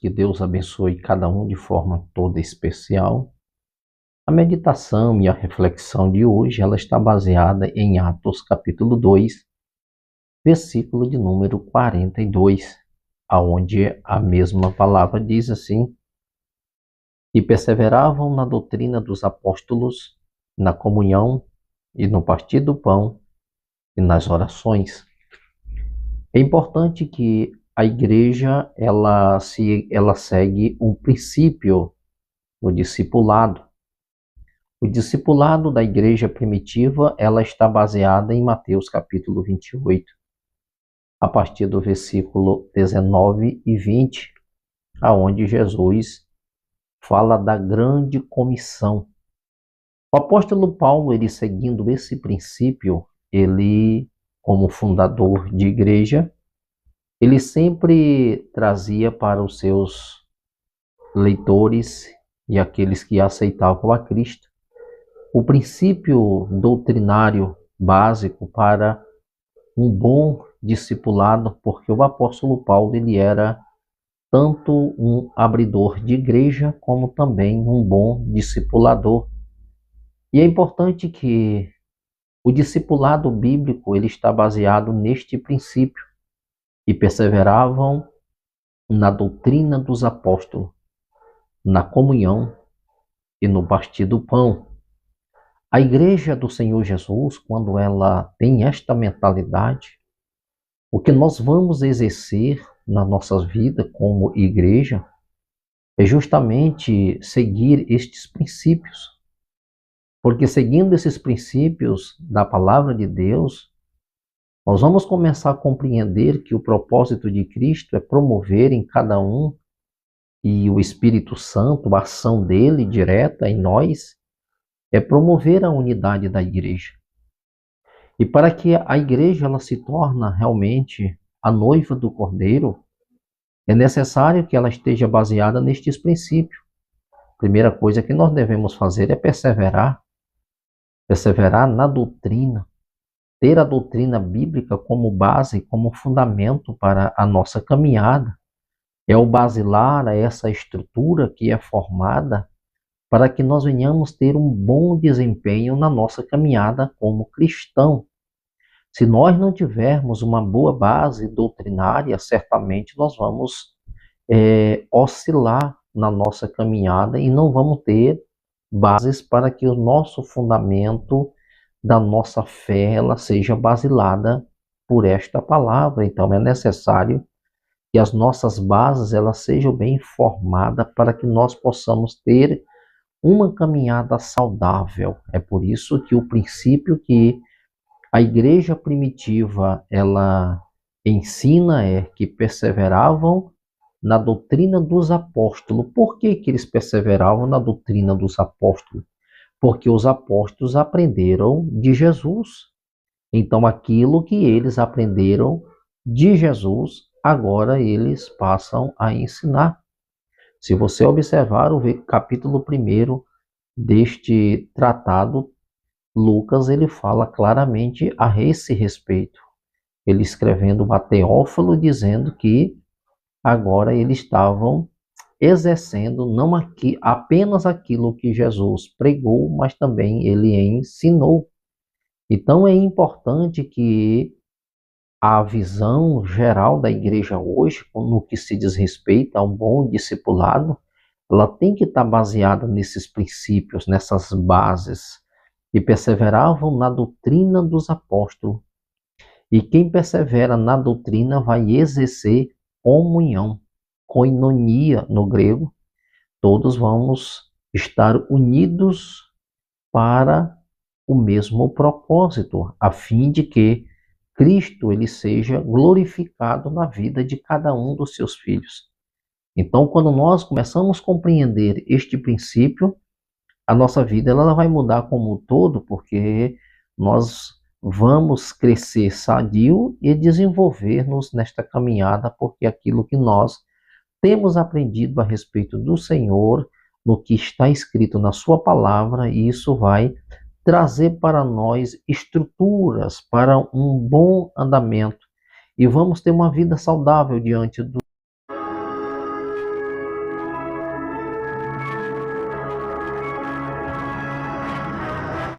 que Deus abençoe cada um de forma toda especial. A meditação e a reflexão de hoje, ela está baseada em Atos capítulo 2, versículo de número 42, aonde a mesma palavra diz assim: e perseveravam na doutrina dos apóstolos, na comunhão e no partir do pão e nas orações. É importante que a igreja ela segue um princípio no discipulado. O discipulado da igreja primitiva ela está baseada em Mateus capítulo 28, a partir do versículo 19 e 20, aonde Jesus fala da grande comissão. O apóstolo Paulo, ele seguindo esse princípio, ele, como fundador de igreja, ele sempre trazia para os seus leitores e aqueles que aceitavam a Cristo o princípio doutrinário básico para um bom discipulado, porque o apóstolo Paulo ele era tanto um abridor de igreja como também um bom discipulador. E é importante que o discipulado bíblico ele está baseado neste princípio, e perseveravam na doutrina dos apóstolos, na comunhão e no partir do pão. A igreja do Senhor Jesus, quando ela tem esta mentalidade, o que nós vamos exercer na nossa vida como igreja é justamente seguir estes princípios. Porque seguindo esses princípios da palavra de Deus, nós vamos começar a compreender que o propósito de Cristo é promover em cada um, e o Espírito Santo, a ação dele direta em nós, é promover a unidade da igreja. E para que a igreja ela se torne realmente a noiva do Cordeiro, é necessário que ela esteja baseada nestes princípios. A primeira coisa que nós devemos fazer é perseverar na doutrina, ter a doutrina bíblica como base, como fundamento para a nossa caminhada. É o basilar, é essa estrutura que é formada para que nós venhamos ter um bom desempenho na nossa caminhada como cristão. Se nós não tivermos uma boa base doutrinária, certamente nós vamos oscilar na nossa caminhada e não vamos ter bases para que o nosso fundamento da nossa fé ela seja basilada por esta palavra. Então é necessário que as nossas bases elas sejam bem formadas para que nós possamos ter uma caminhada saudável. É por isso que o princípio que a igreja primitiva ela ensina é que perseveravam na doutrina dos apóstolos. Por que eles perseveravam na doutrina dos apóstolos? Porque os apóstolos aprenderam de Jesus. Então, aquilo que eles aprenderam de Jesus, agora eles passam a ensinar. Se você observar o capítulo 1 deste tratado, Lucas ele fala claramente a esse respeito. Ele escrevendo a Teófilo, dizendo que agora eles estavam exercendo não apenas aquilo que Jesus pregou, mas também ele ensinou. Então é importante que a visão geral da igreja hoje, no que se diz respeito a um bom discipulado, ela tem que estar baseada nesses princípios, nessas bases, e perseveravam na doutrina dos apóstolos. E quem persevera na doutrina vai exercer comunhão, koinonia no grego. Todos vamos estar unidos para o mesmo propósito, a fim de que Cristo ele seja glorificado na vida de cada um dos seus filhos. Então, quando nós começamos a compreender este princípio, a nossa vida ela vai mudar como um todo, porque nós vamos crescer sadio e desenvolver-nos nesta caminhada, porque aquilo que nós temos aprendido a respeito do Senhor, no que está escrito na sua palavra, e isso vai trazer para nós estruturas para um bom andamento, e vamos ter uma vida saudável diante do